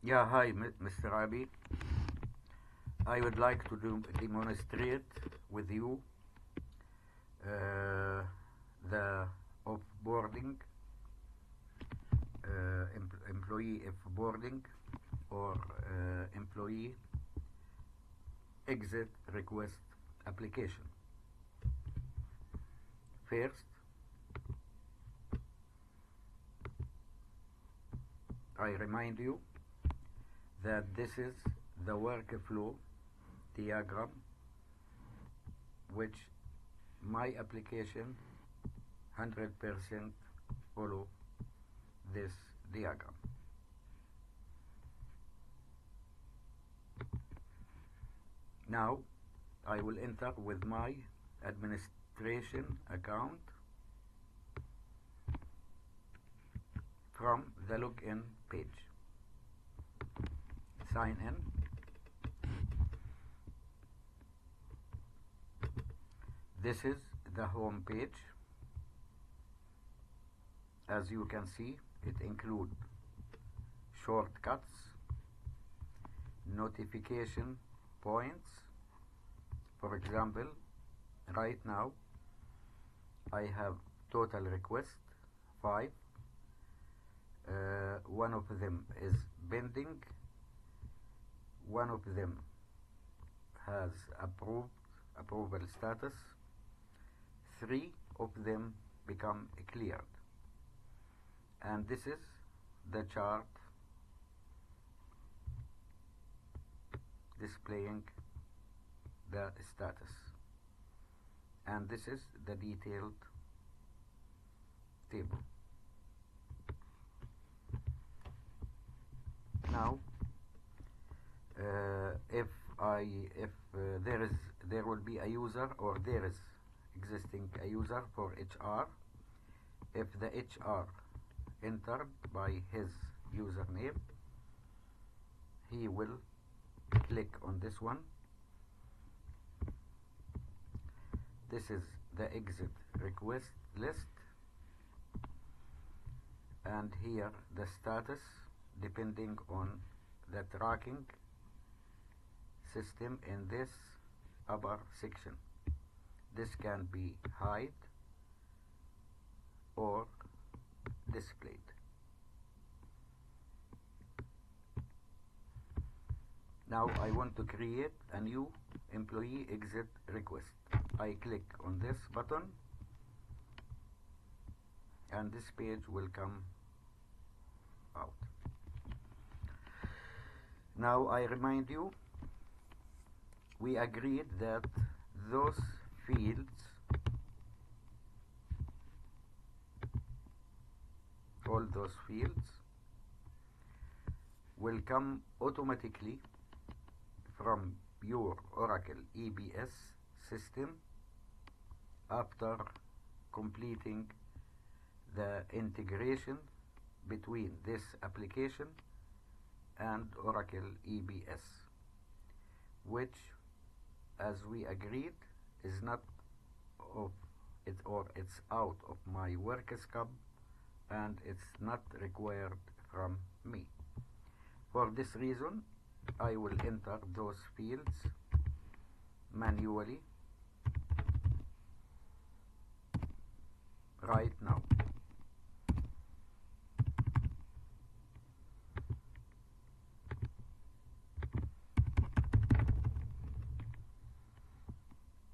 Yeah, hi, Mr. Abi. I would like to demonstrate with you the offboarding, employee offboarding or employee exit request application. First, I remind you that this is the workflow diagram which my application 100% follow this diagram. Now I will enter with my administration account from the login page. Sign in. This is the home page. As you can see, it includes shortcuts, notification points. For example, right now I have total request 5. One of them is pending. One of them has approval status. 3 of them become cleared. And this is the chart displaying the status. And this is the detailed table. Now, if there will be a user, or there is existing a user for HR, if the HR entered by his username, he will click on this one. This is the exit request list, and here the status depending on the tracking system in this upper section. This can be hide or displayed. Now I want to create a new employee exit request. I click on this button and this page will come out. Now I remind you, we agreed that those fields, all those fields will come automatically from your Oracle EBS system after completing the integration between this application and Oracle EBS, which, as we agreed, is not of it, or it's out of my work scope, and it's not required from me. For this reason, I will enter those fields manually right now.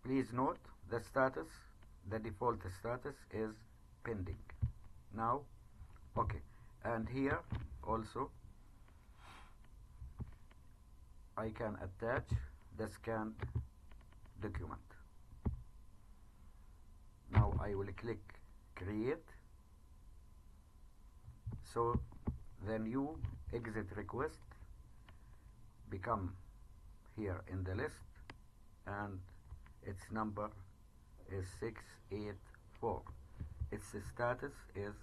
Please note the status, the default status is pending. Now, okay, and here also I can attach the scanned document. Now I will click create. So the new exit request become here in the list, and its number is 684. Its status is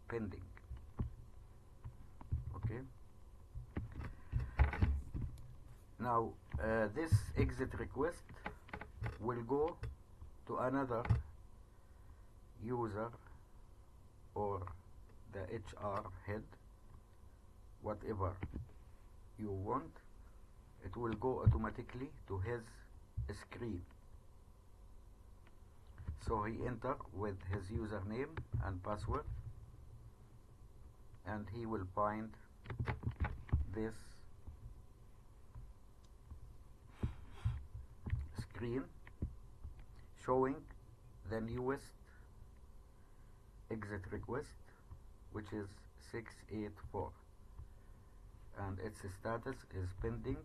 pending. Okay. Now this exit request will go to another user or the HR head, whatever you want, it will go automatically to his screen. So he enter with his username and password, and he will find this screen showing the newest exit request, which is 684, and its status is pending.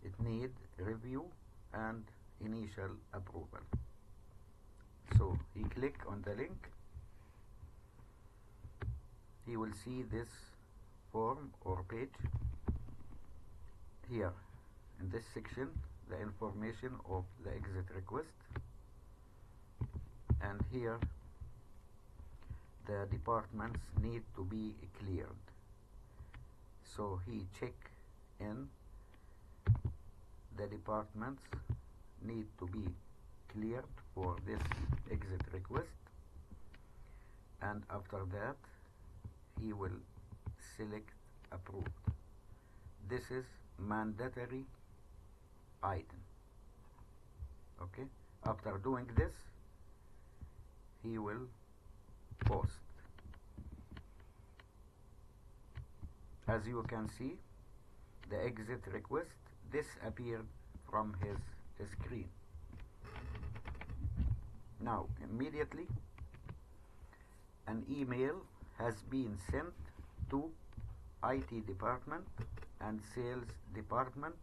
It need review and initial approval. So he click on the link, he will see this form or page. Here in this section, the information of the exit request, and here the departments need to be cleared. So he check in the departments need to be cleared for this exit request, and after that he will select approved. This is mandatory item. Okay, after doing this he will post. As you can see, the exit request disappeared from his screen. Now immediately an email has been sent to IT department and sales department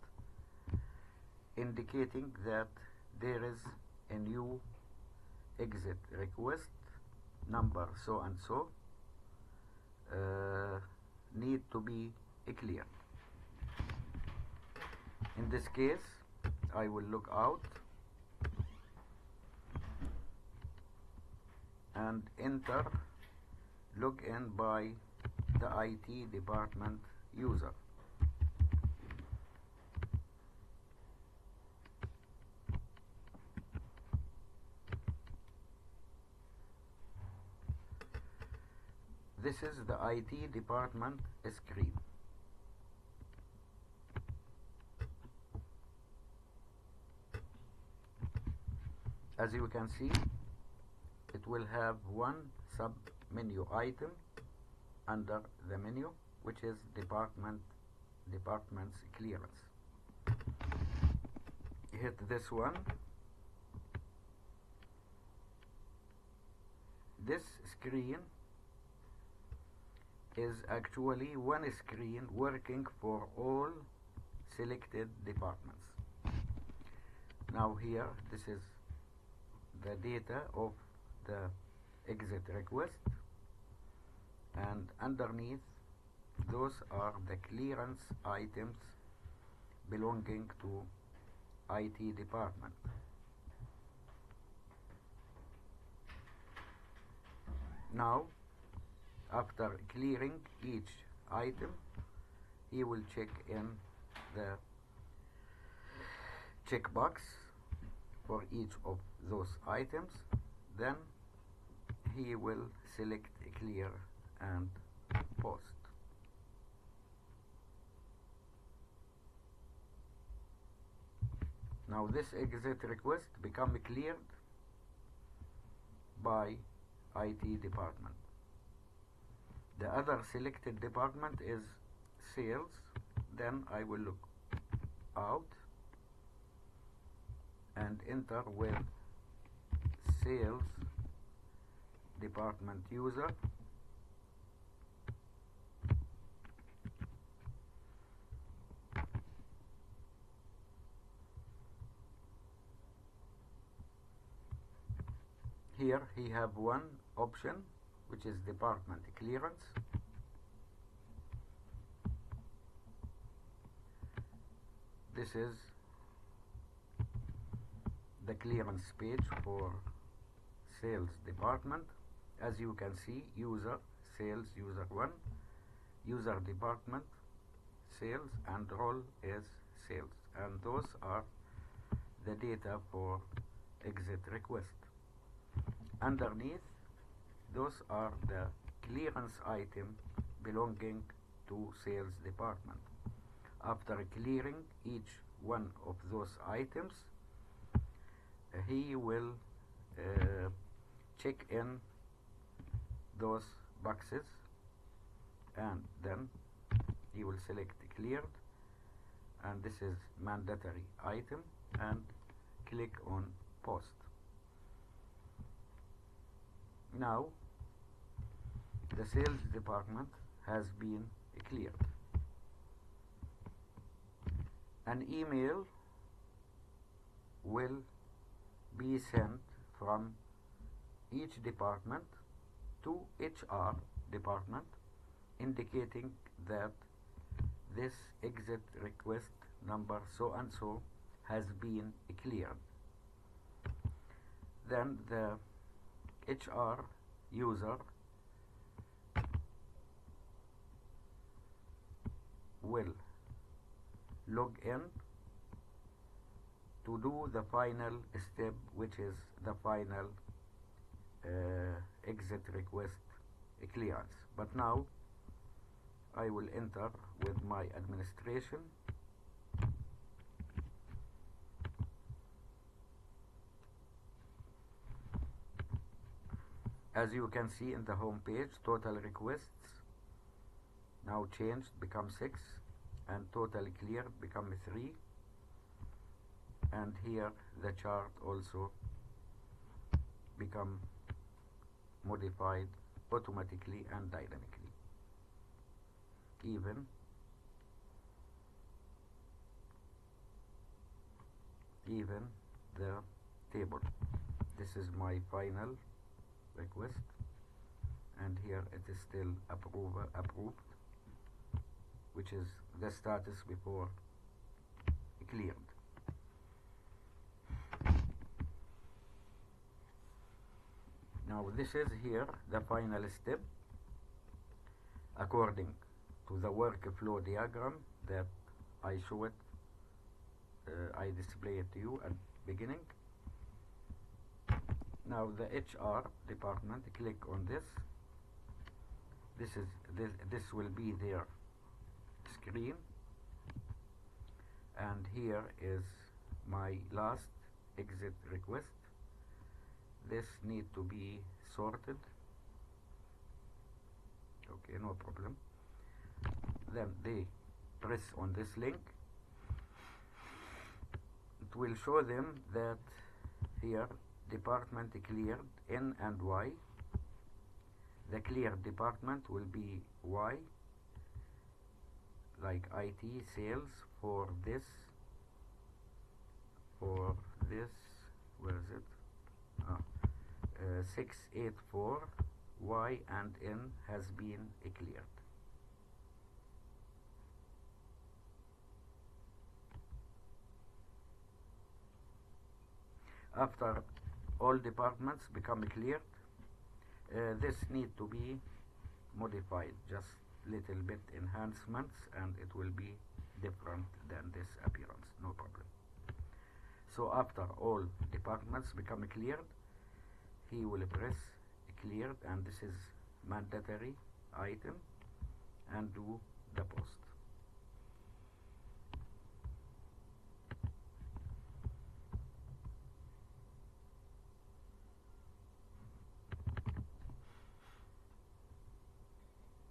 indicating that there is a new exit request number so and so need to be cleared. In this case I will log out and enter login by the IT department user. This is the IT department screen. As you can see, it will have one sub menu item under the menu, which is departments clearance. Hit this one. This screen is actually one screen working for all selected departments. Now here, this is the data of the exit request, and underneath those are the clearance items belonging to IT department. Now after clearing each item, he will check in the checkbox for each of those items, then he will select clear and post. Now this exit request become cleared by IT department. The other selected department is sales. Then I will look out and enter with sales department user. Here he have one option, which is department clearance. This is the clearance page for sales department. As you can see, user, sales, user 1, user department, sales, and role is sales, and those are the data for exit request. Underneath, those are the clearance item belonging to sales department. After clearing each one of those items, he will check in those boxes, and then he will select cleared, and this is mandatory item, and click on post. Now the sales department has been cleared. An email will be sent from each department to HR department indicating that this exit request number so and so has been cleared. Then the HR user will log in to do the final step, which is the final exit request clearance. But now I will enter with my administration. As you can see in the home page, total requests now changed, become 6, and total cleared become 3, and here the chart also become modified automatically and dynamically. Even the table. This is my final request, and here it is still approved, which is the status before cleared. Now this is here the final step according to the workflow diagram that I show it, I display it to you at beginning. Now the HR department, click on this. This will be their screen, and here is my last exit request. This need to be sorted. Okay, no problem. Then they press on this link. It will show them that here department cleared N and Y. The cleared department will be Y, like IT sales for this, where is it? 684, Y and N has been cleared. After all departments become cleared, this need to be modified, just little bit enhancements, and it will be different than this appearance, no problem. So after all departments become cleared, he will press cleared, and this is mandatory item, and do the post.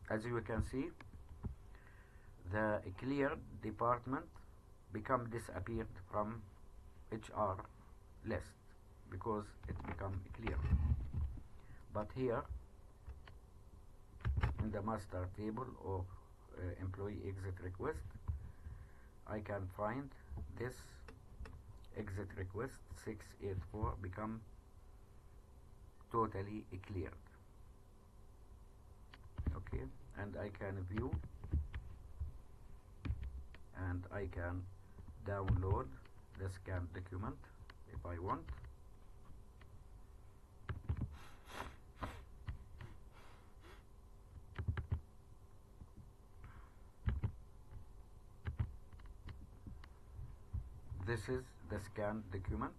As you can see, the cleared department disappeared from HR list because it become clear. But here in the master table of employee exit request, I can find this exit request 684 become totally cleared. Okay, and I can view, and I can download the scanned document if I want. This is the scanned document.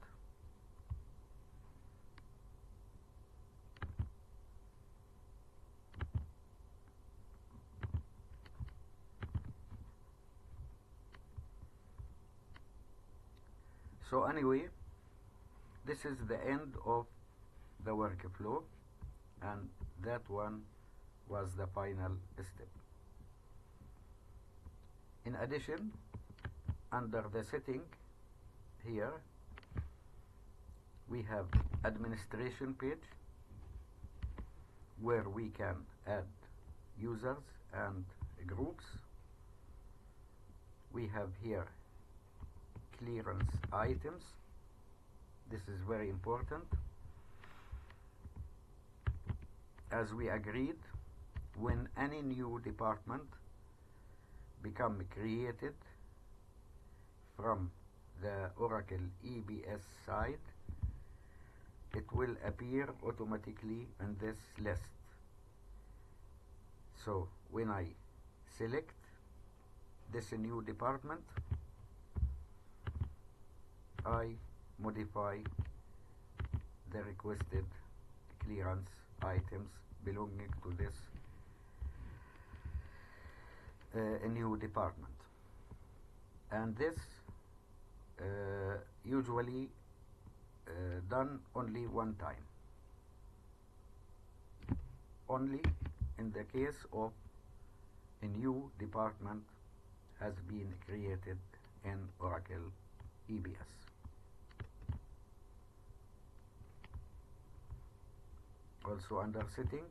So anyway, this is the end of the workflow, and that one was the final step. In addition, under the setting here we have administration page where we can add users and groups. We have here clearance items. This is very important. As we agreed, when any new department become created from the Oracle EBS side, it will appear automatically in this list. So when I select this new department, I modify the requested clearance items belonging to this new department, and this usually done only one time, only in the case of a new department has been created in Oracle EBS. Also under setting,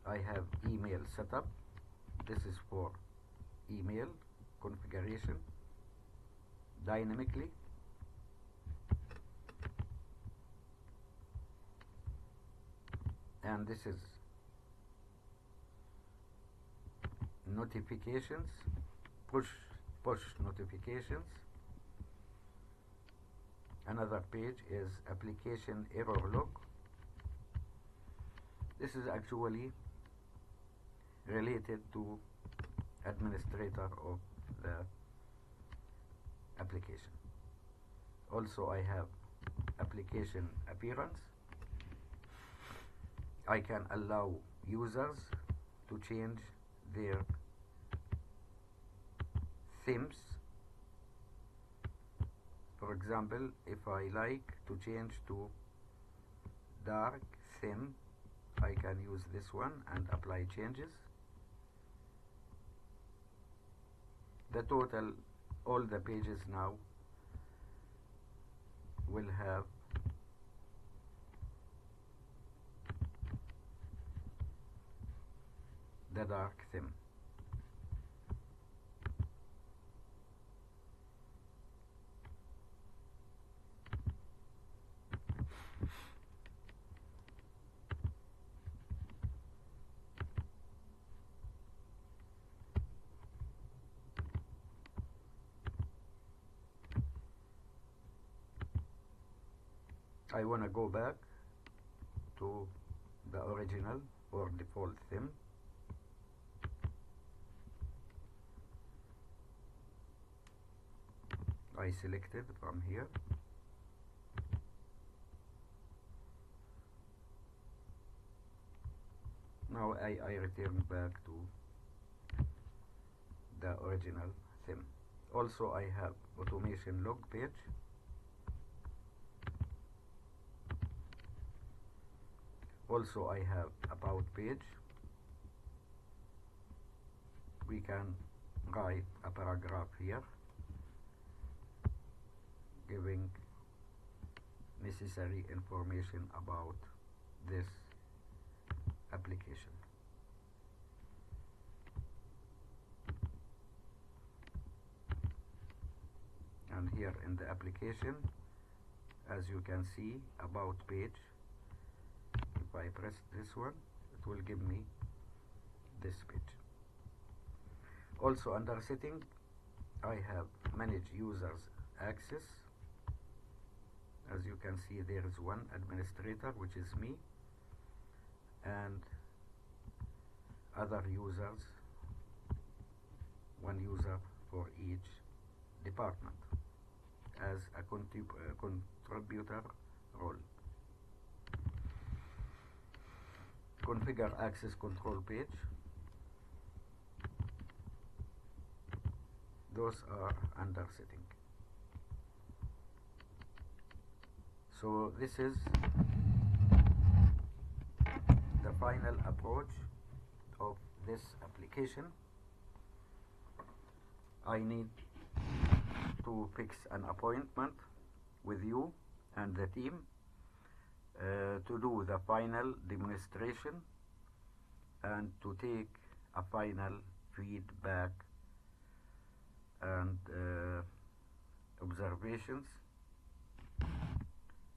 I have email setup. This is for email configuration dynamically. And this is notifications, push notifications. Another page is application error log. This is actually related to administrator of the application. Also, I have application appearance. I can allow users to change their themes. For example, if I like to change to dark theme, I can use this one and apply changes. The total, all the pages now will have the dark theme. I want to go back to the original or default theme. I selected from here. Now I return back to the original theme. Also, I have automation log page. Also, I have about page. We can write a paragraph here giving necessary information about this application. And here in the application, as you can see, about page, if I press this one, it will give me this page. Also under setting, I have manage users access. As you can see, there is one administrator, which is me, and other users, one user for each department as a contributor role. Configure access control page. Those are under setting. So this is the final approach of this application. I need to fix an appointment with you and the team to do the final demonstration and to take a final feedback and observations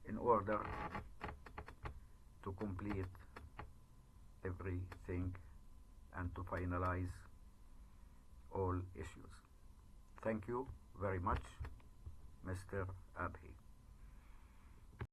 in order to complete everything and to finalize all issues. Thank you very much, Mr. Abhi.